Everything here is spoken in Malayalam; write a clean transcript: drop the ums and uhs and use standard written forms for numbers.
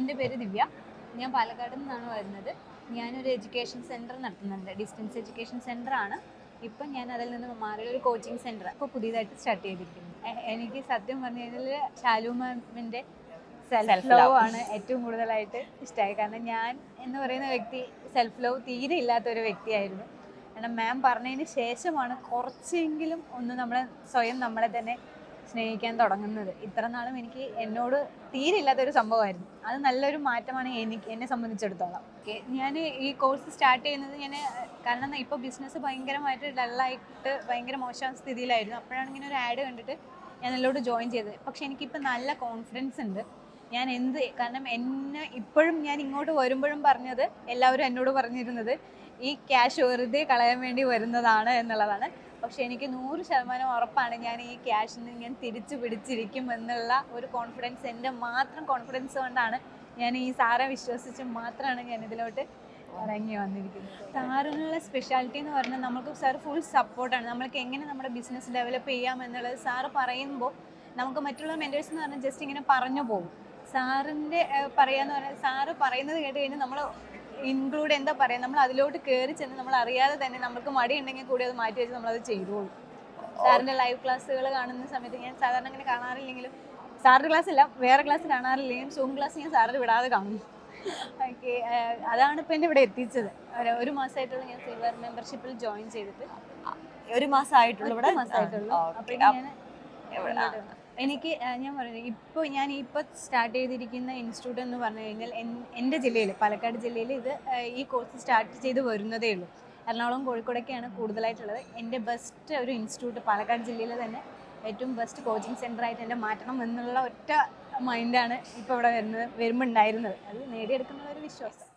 എൻ്റെ പേര് ദിവ്യ. ഞാൻ പാലക്കാട് നിന്നാണ് വരുന്നത്. ഞാനൊരു എഡ്യൂക്കേഷൻ സെൻറ്റർ നടത്തുന്നുണ്ട്. ഡിസ്റ്റൻസ് എഡ്യൂക്കേഷൻ സെൻ്ററാണ്. ഇപ്പം ഞാൻ അതിൽ നിന്ന് മാറിയൊരു കോച്ചിങ് സെൻറ്റർ ഇപ്പോൾ പുതിയതായിട്ട് സ്റ്റാർട്ട് ചെയ്തിരിക്കുന്നു. എനിക്ക് സത്യം പറഞ്ഞു കഴിഞ്ഞാൽ ഷാലു മാമിൻ്റെ സെൽഫ് ലവ് ആണ് ഏറ്റവും കൂടുതലായിട്ട് ഇഷ്ടമായി. കാരണം ഞാൻ എന്ന് പറയുന്ന വ്യക്തി സെൽഫ് ലവ് തീരെ ഇല്ലാത്തൊരു വ്യക്തിയായിരുന്നു. കാരണം മാം പറഞ്ഞതിന് ശേഷമാണ് കുറച്ചെങ്കിലും ഒന്ന് നമ്മളെ തന്നെ സ്നേഹിക്കാൻ തുടങ്ങുന്നത്. ഇത്ര നാളും എനിക്ക് എന്നോട് തീരെ ഇല്ലാത്തൊരു സംഭവമായിരുന്നു. അത് നല്ലൊരു മാറ്റമാണ് എന്നെ സംബന്ധിച്ചിടത്തോളം. ഞാൻ ഈ കോഴ്സ് സ്റ്റാർട്ട് ചെയ്യുന്നത് കാരണം ഇപ്പോൾ ബിസിനസ് ഭയങ്കരമായിട്ട് ഡള്ളായിട്ട് ഭയങ്കര മോശം സ്ഥിതിയിലായിരുന്നു. അപ്പോഴാണ് ഇങ്ങനെ ഒരു ആഡ് കണ്ടിട്ട് ഞാൻ അതിലോട്ട് ജോയിൻ ചെയ്തത്. പക്ഷെ എനിക്കിപ്പോൾ നല്ല കോൺഫിഡൻസ് ഉണ്ട്. കാരണം എന്നെ ഇപ്പോഴും ഞാൻ ഇങ്ങോട്ട് വരുമ്പോഴും പറഞ്ഞത് എല്ലാവരും എന്നോട് പറഞ്ഞിരുന്നത് ഈ ക്യാഷ് വെറുതെ കളയാൻ വേണ്ടി വരുന്നതാണ് എന്നുള്ളതാണ്. പക്ഷെ എനിക്ക് 100% ഉറപ്പാണ് ഞാൻ ഈ ക്യാഷിന് ഞാൻ തിരിച്ചു പിടിച്ചിരിക്കും എന്നുള്ള ഒരു കോൺഫിഡൻസ്, എൻ്റെ മാത്രം കോൺഫിഡൻസ് കൊണ്ടാണ് ഞാൻ ഈ സാറെ വിശ്വസിച്ച് മാത്രമാണ് ഞാൻ ഇതിലോട്ട് ഇറങ്ങി വന്നിരിക്കുന്നത്. സാറിനുള്ള സ്പെഷ്യാലിറ്റി എന്ന് പറഞ്ഞാൽ നമുക്ക് സാർ ഫുൾ സപ്പോർട്ടാണ്. നമ്മൾക്ക് എങ്ങനെ നമ്മുടെ ബിസിനസ് ഡെവലപ്പ് ചെയ്യാം എന്നുള്ളത് സാറ് പറയുമ്പോൾ നമുക്ക് മറ്റുള്ള മെൻറ്റേഴ്സ് എന്ന് പറഞ്ഞാൽ ജസ്റ്റ് ഇങ്ങനെ പറഞ്ഞു പോകും. സാറിൻ്റെ പറയാന്ന് പറഞ്ഞാൽ സാറ് പറയുന്നത് കേട്ട് കഴിഞ്ഞാൽ നമ്മൾ ഇൻക്ലൂഡ് എന്താ പറയുക, നമ്മൾ അതിലോട്ട് കയറി ചെന്ന് നമ്മൾ അറിയാതെ തന്നെ നമുക്ക് മടി ഉണ്ടെങ്കിൽ കൂടി അത് മാറ്റി വെച്ച് നമ്മളത് ചെയ്തോളൂ. സാറിൻ്റെ ലൈവ് ക്ലാസ്സുകൾ കാണുന്ന സമയത്ത് ഞാൻ സാധാരണ അങ്ങനെ കാണാറില്ലെങ്കിലും, സാറിൻ്റെ ക്ലാസ് ഇല്ല വേറെ ക്ലാസ് കാണാറില്ലെങ്കിലും സൂം ക്ലാസ് ഞാൻ സാറിന് വിടാതെ കാണും. ഓക്കെ, അതാണ് ഇപ്പം എൻ്റെ ഇവിടെ എത്തിച്ചത്. ഒരു മാസമായിട്ടുള്ള ഞാൻ സിൽവർ മെമ്പർഷിപ്പിൽ ജോയിൻ ചെയ്തിട്ട് ഒരു മാസമായിട്ടുള്ളൂ. അപ്പോൾ എനിക്ക് ഞാൻ പറയുന്നത് ഇപ്പോൾ സ്റ്റാർട്ട് ചെയ്തിരിക്കുന്ന ഇൻസ്റ്റിറ്റ്യൂട്ട് എന്ന് പറഞ്ഞു കഴിഞ്ഞാൽ എൻ്റെ ജില്ലയിൽ, പാലക്കാട് ജില്ലയിൽ ഈ കോഴ്സ് സ്റ്റാർട്ട് ചെയ്ത് വരുന്നതേ ഉള്ളൂ. എറണാകുളം കോഴിക്കോടൊക്കെയാണ് കൂടുതലായിട്ടുള്ളത്. എൻ്റെ ബെസ്റ്റ് ഒരു ഇൻസ്റ്റിറ്റ്യൂട്ട് പാലക്കാട് ജില്ലയിൽ തന്നെ ഏറ്റവും ബെസ്റ്റ് കോച്ചിങ് സെൻ്ററായിട്ട് എൻ്റെ മാറ്റണം എന്നുള്ള ഒറ്റ മൈൻഡാണ് ഇപ്പോൾ ഇവിടെ വരുമ്പോൾ ഉണ്ടായിരുന്നത്. അത് നേടിയെടുക്കുന്നുള്ള ഒരു വിശ്വാസം.